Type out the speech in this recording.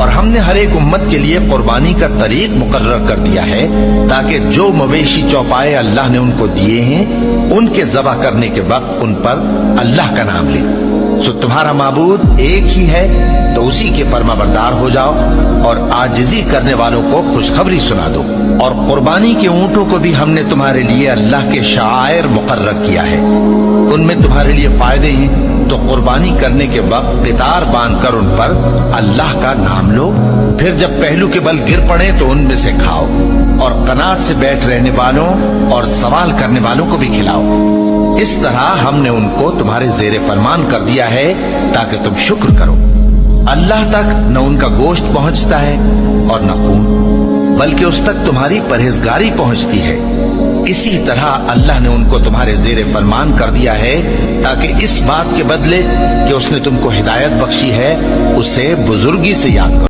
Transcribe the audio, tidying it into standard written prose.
اور ہم نے ہر ایک امت کے لیے قربانی کا طریق مقرر کر دیا ہے تاکہ جو مویشی چوپائے اللہ نے ان کو دیے ہیں ان کے ذبح کرنے کے وقت ان پر اللہ کا نام لیں۔ سو تمہارا معبود ایک ہی ہے تو اسی کے فرما بردار ہو جاؤ اور عاجزی کرنے والوں کو خوشخبری سنا دو۔ اور قربانی کے اونٹوں کو بھی ہم نے تمہارے لیے اللہ کے شعائر مقرر کیا ہے، ان میں تمہارے لیے فائدے ہیں، تو قربانی کرنے کے وقت قطار باندھ کر ان پر اللہ کا نام لو، پھر جب پہلو کے بل گر پڑے تو ان میں سے کھاؤ، اور قناعت سے بیٹھ رہنے والوں اور سوال کرنے والوں کو بھی کھلاؤ۔ اس طرح ہم نے ان کو تمہارے زیر فرمان کر دیا ہے تاکہ تم شکر کرو۔ اللہ تک نہ ان کا گوشت پہنچتا ہے اور نہ خون، بلکہ اس تک تمہاری پرہیزگاری پہنچتی ہے۔ اسی طرح اللہ نے ان کو تمہارے زیر فرمان کر دیا ہے تاکہ اس بات کے بدلے کہ اس نے تم کو ہدایت بخشی ہے اسے بزرگی سے یاد کرو۔